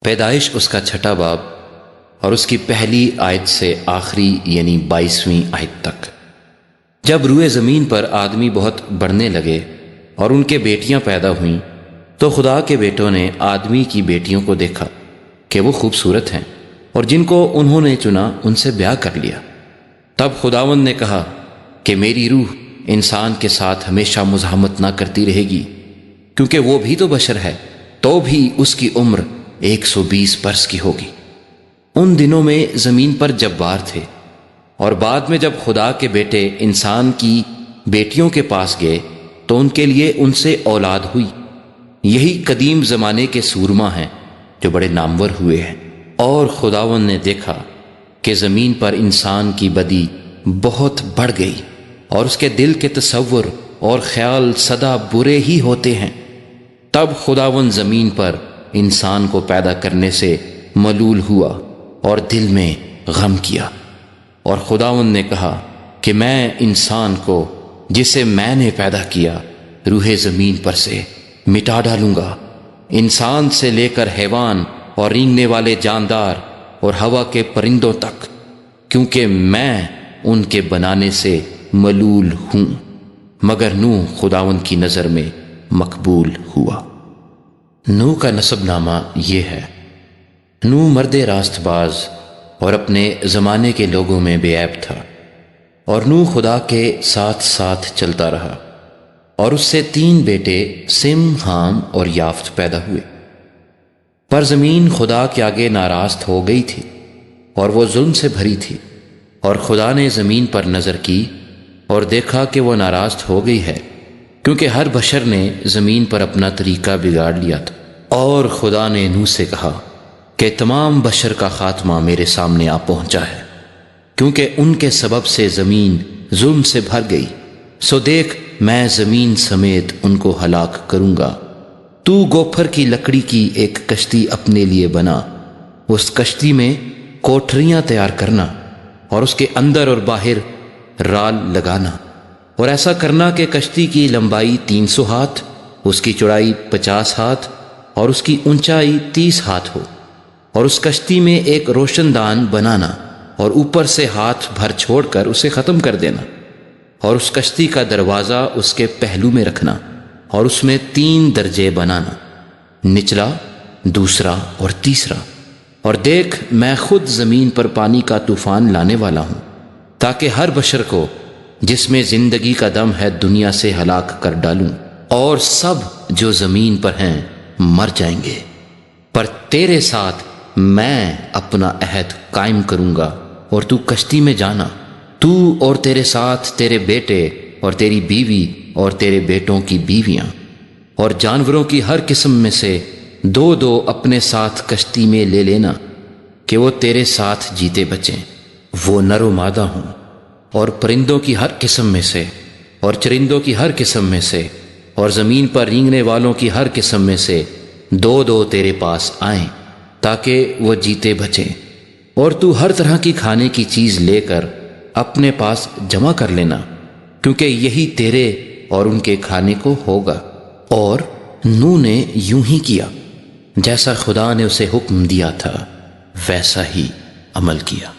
پیدائش اس کا چھٹا باب اور اس کی پہلی آیت سے آخری یعنی 22ویں آیت تک۔ جب روئے زمین پر آدمی بہت بڑھنے لگے اور ان کے بیٹیاں پیدا ہوئیں تو خدا کے بیٹوں نے آدمی کی بیٹیوں کو دیکھا کہ وہ خوبصورت ہیں اور جن کو انہوں نے چنا ان سے بیاہ کر لیا۔ تب خداوند نے کہا کہ میری روح انسان کے ساتھ ہمیشہ مزاحمت نہ کرتی رہے گی، کیونکہ وہ بھی تو بشر ہے، تو بھی اس کی عمر 120 برس کی ہوگی۔ ان دنوں میں زمین پر جبار تھے، اور بعد میں جب خدا کے بیٹے انسان کی بیٹیوں کے پاس گئے تو ان کے لیے ان سے اولاد ہوئی۔ یہی قدیم زمانے کے سورما ہیں جو بڑے نامور ہوئے ہیں۔ اور خداوند نے دیکھا کہ زمین پر انسان کی بدی بہت بڑھ گئی، اور اس کے دل کے تصور اور خیال سدا برے ہی ہوتے ہیں۔ تب خداوند زمین پر انسان کو پیدا کرنے سے ملول ہوا اور دل میں غم کیا، اور خداوند نے کہا کہ میں انسان کو جسے میں نے پیدا کیا روح زمین پر سے مٹا ڈالوں گا، انسان سے لے کر حیوان اور رینگنے والے جاندار اور ہوا کے پرندوں تک، کیونکہ میں ان کے بنانے سے ملول ہوں۔ مگر نوح خداوند کی نظر میں مقبول ہوا۔ نوح کا نسب نامہ یہ ہے۔ نوح مرد راست باز اور اپنے زمانے کے لوگوں میں بے عیب تھا، اور نوح خدا کے ساتھ ساتھ چلتا رہا، اور اس سے 3 بیٹے سم، حام اور یافت پیدا ہوئے۔ پر زمین خدا کے آگے ناراض ہو گئی تھی اور وہ ظلم سے بھری تھی، اور خدا نے زمین پر نظر کی اور دیکھا کہ وہ ناراض ہو گئی ہے، کیونکہ ہر بشر نے زمین پر اپنا طریقہ بگاڑ لیا تھا۔ اور خدا نے نوح سے کہا کہ تمام بشر کا خاتمہ میرے سامنے آ پہنچا ہے، کیونکہ ان کے سبب سے زمین ظلم سے بھر گئی، سو دیکھ میں زمین سمیت ان کو ہلاک کروں گا۔ تو گوپھر کی لکڑی کی ایک کشتی اپنے لیے بنا، اس کشتی میں کوٹھریاں تیار کرنا، اور اس کے اندر اور باہر رال لگانا، اور ایسا کرنا کہ کشتی کی لمبائی 300 ہاتھ، اس کی چوڑائی 50 ہاتھ اور اس کی اونچائی 30 ہاتھ ہو، اور اس کشتی میں ایک روشن دان بنانا اور اوپر سے ہاتھ بھر چھوڑ کر اسے ختم کر دینا، اور اس کشتی کا دروازہ اس کے پہلو میں رکھنا، اور اس میں 3 درجے بنانا، نچلا، دوسرا اور تیسرا۔ اور دیکھ میں خود زمین پر پانی کا طوفان لانے والا ہوں، تاکہ ہر بشر کو جس میں زندگی کا دم ہے دنیا سے ہلاک کر ڈالوں، اور سب جو زمین پر ہیں مر جائیں گے۔ پر تیرے ساتھ میں اپنا عہد قائم کروں گا، اور تو کشتی میں جانا، تو اور تیرے ساتھ تیرے بیٹے اور تیری بیوی اور تیرے بیٹوں کی بیویاں، اور جانوروں کی ہر قسم میں سے 2 اپنے ساتھ کشتی میں لے لینا، کہ وہ تیرے ساتھ جیتے بچیں، وہ نر و مادہ ہوں۔ اور پرندوں کی ہر قسم میں سے، اور چرندوں کی ہر قسم میں سے، اور زمین پر رینگنے والوں کی ہر قسم میں سے 2 تیرے پاس آئیں، تاکہ وہ جیتے بچیں۔ اور تو ہر طرح کی کھانے کی چیز لے کر اپنے پاس جمع کر لینا، کیونکہ یہی تیرے اور ان کے کھانے کو ہوگا۔ اور نوح نے یوں ہی کیا، جیسا خدا نے اسے حکم دیا تھا ویسا ہی عمل کیا۔